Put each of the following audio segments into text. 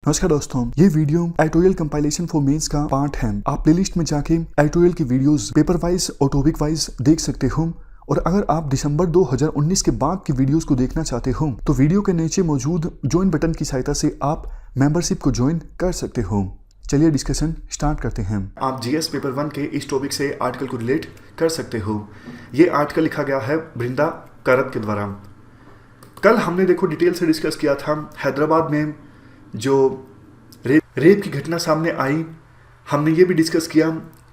नमस्कार दोस्तों, ये video editorial compilation for mains का पार्ट है। आप प्लेलिस्ट में जाके एडिटोरियल की वीडियोस पेपर वाइज और टॉपिक वाइज देख सकते हो। और अगर आप दिसंबर 2019 के बाद की वीडियोस को देखना चाहते हो तो वीडियो के नीचे मौजूद ज्वाइन बटन की सहायता से आप मेंबरशिप को ज्वाइन कर सकते हो। चलिए डिस्कशन स्टार्ट करते हैं। आप जीएस पेपर 1 के इस टॉपिक से आर्टिकल को रिलेट कर सकते हो। ये आर्टिकल लिखा गया है बृंदा कारत के द्वारा। कल हमने देखो डिटेल से डिस्कस किया था हैदराबाद में जो रेप की घटना सामने आई। हमने ये भी डिस्कस किया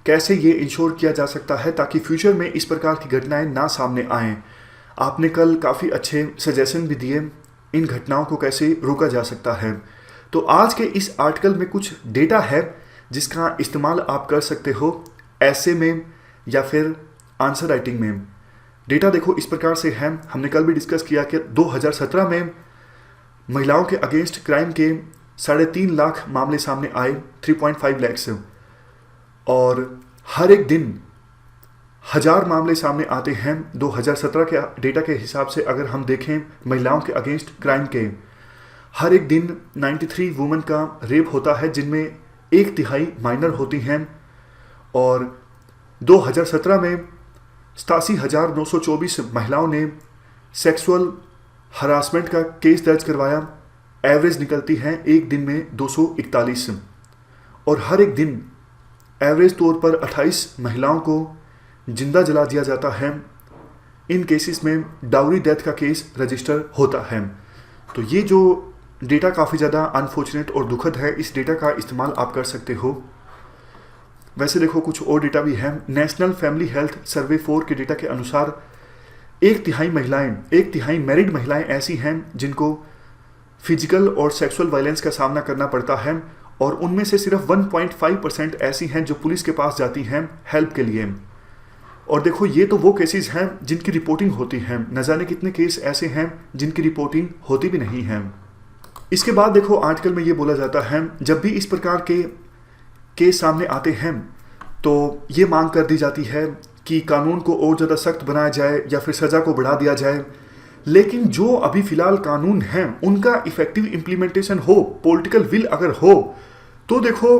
कैसे ये इंश्योर किया जा सकता है ताकि फ्यूचर में इस प्रकार की घटनाएं ना सामने आएं। आपने कल काफ़ी अच्छे सजेशन भी दिए इन घटनाओं को कैसे रोका जा सकता है। तो आज के इस आर्टिकल में कुछ डेटा है जिसका इस्तेमाल आप कर सकते हो ऐसे में या फिर आंसर राइटिंग में। डेटा देखो इस प्रकार से है। हमने कल भी डिस्कस किया कि 2017 में महिलाओं के अगेंस्ट क्राइम के 3.5 लाख मामले सामने आए, 3.5 लाख से, और हर एक दिन 1000 मामले सामने आते हैं। 2017 के डेटा के हिसाब से अगर हम देखें महिलाओं के अगेंस्ट क्राइम के, हर एक दिन 93 वुमेन का रेप होता है जिनमें 1/3 माइनर होती हैं। और 2017 में 87,924 महिलाओं ने सेक्सुअल हरासमेंट का केस दर्ज करवाया। एवरेज निकलती है एक दिन में 241, और हर एक दिन एवरेज तौर पर 28 महिलाओं को जिंदा जला दिया जाता है। इन केसेस में डाउरी डेथ का केस रजिस्टर होता है। तो ये जो डेटा काफ़ी ज़्यादा अनफॉर्चुनेट और दुखद है, इस डेटा का इस्तेमाल आप कर सकते हो। वैसे देखो कुछ और डेटा भी है। नेशनल फैमिली हेल्थ सर्वे 4 के डेटा के अनुसार 1/3 मैरिड महिलाएं ऐसी हैं जिनको फिजिकल और सेक्सुअल वायलेंस का सामना करना पड़ता है, और उनमें से सिर्फ 1.5% ऐसी हैं जो पुलिस के पास जाती हैं हेल्प के लिए। और देखो ये तो वो केसेस हैं जिनकी रिपोर्टिंग होती है, न जाने कितने केस ऐसे हैं जिनकी रिपोर्टिंग होती भी नहीं है। इसके बाद देखो आर्टिकल में ये बोला जाता है जब भी इस प्रकार के केस सामने आते हैं तो ये मांग कर दी जाती है कि कानून को और ज़्यादा सख्त बनाया जाए या फिर सज़ा को बढ़ा दिया जाए। लेकिन जो अभी फ़िलहाल कानून हैं उनका इफ़ेक्टिव इम्प्लीमेंटेशन हो, पॉलिटिकल विल अगर हो, तो देखो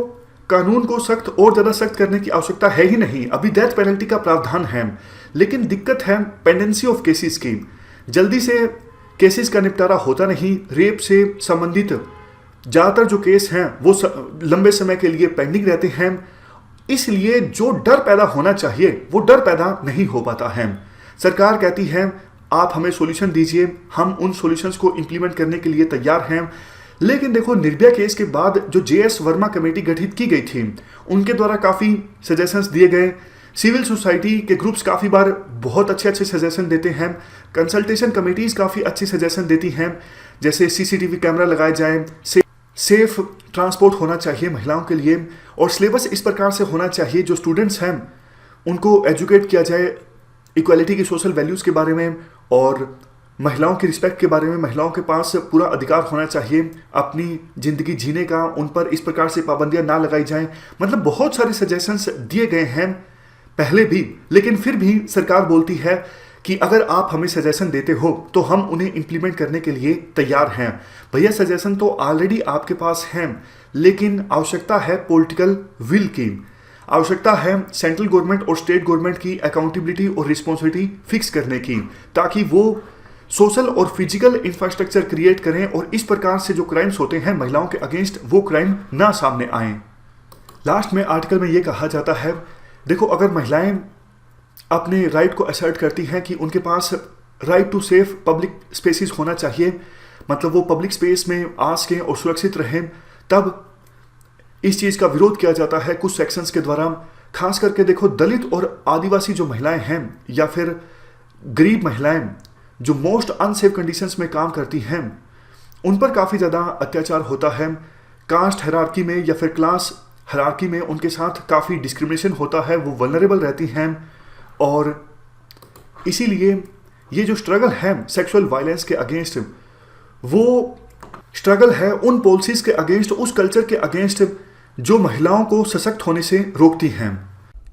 कानून को सख्त और ज़्यादा सख्त करने की आवश्यकता है ही नहीं। अभी डेथ पेनल्टी का प्रावधान है, लेकिन दिक्कत है पेंडेंसी ऑफ केसेस की। जल्दी से केसेस का निपटारा होता नहीं। रेप से संबंधित ज़्यादातर जो केस हैं वो लंबे समय के लिए पेंडिंग रहते हैं। इसलिए जो डर पैदा होना चाहिए वो डर पैदा नहीं हो पाता है। सरकार कहती है आप हमें सॉल्यूशन दीजिए, हम उन सॉल्यूशंस को इंप्लीमेंट करने के लिए तैयार हैं। लेकिन देखो निर्भया केस के बाद जो जेएस वर्मा कमेटी गठित की गई थी उनके द्वारा काफ़ी सजेशंस दिए गए। सिविल सोसाइटी के ग्रुप्स काफ़ी बार बहुत अच्छे सजेशन देते हैं। कंसल्टेशन कमेटीज़ काफ़ी अच्छी सजेशन देती हैं, जैसे सीसीटीवी कैमरा लगाए जाए, सेफ ट्रांसपोर्ट होना चाहिए महिलाओं के लिए, और सिलेबस इस प्रकार से होना चाहिए जो स्टूडेंट्स हैं उनको एजुकेट किया जाए इक्वालिटी की सोशल वैल्यूज़ के बारे में और महिलाओं की रिस्पेक्ट के बारे में। महिलाओं के पास पूरा अधिकार होना चाहिए अपनी ज़िंदगी जीने का, उन पर इस प्रकार से पाबंदियां ना लगाई जाएं। मतलब बहुत सारे सजेशंस दिए गए हैं पहले भी, लेकिन फिर भी सरकार बोलती है कि अगर आप हमें सजेशन देते हो तो हम उन्हें इंप्लीमेंट करने के लिए तैयार हैं। भैया सजेशन तो ऑलरेडी आपके पास हैं, लेकिन आवश्यकता है पॉलिटिकल विल की। आवश्यकता है सेंट्रल गवर्नमेंट और स्टेट गवर्नमेंट की अकाउंटेबिलिटी और रिस्पॉन्सिबिलिटी फिक्स करने की, ताकि वो सोशल और फिजिकल इंफ्रास्ट्रक्चर क्रिएट करें और इस प्रकार से जो क्राइम्स होते हैं महिलाओं के अगेंस्ट वो क्राइम ना सामने आए। लास्ट में आर्टिकल में ये कहा जाता है देखो अगर महिलाएं अपने राइट को असर्ट करती हैं कि उनके पास right to safe public spaces होना चाहिए, मतलब वो पब्लिक स्पेस में आ सकें और सुरक्षित रहें, तब इस चीज़ का विरोध किया जाता है कुछ सेक्शंस के द्वारा। खास करके देखो दलित और आदिवासी जो महिलाएं हैं या फिर गरीब महिलाएं जो मोस्ट अनसेफ कंडीशंस में काम करती हैं उन पर काफ़ी ज़्यादा अत्याचार होता है। कास्ट हायरार्की में या फिर क्लास हायरार्की में उनके साथ काफ़ी डिस्क्रिमिनेशन होता है, वो वल्नरेबल रहती हैं। और इसीलिए ये जो स्ट्रगल है सेक्सुअल वायलेंस के अगेंस्ट, वो स्ट्रगल है उन पॉलिसीज़ के अगेंस्ट, उस कल्चर के अगेंस्ट जो महिलाओं को सशक्त होने से रोकती हैं।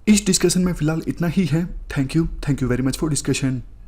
इस डिस्कशन में फिलहाल इतना ही है। Thank you very much for discussion.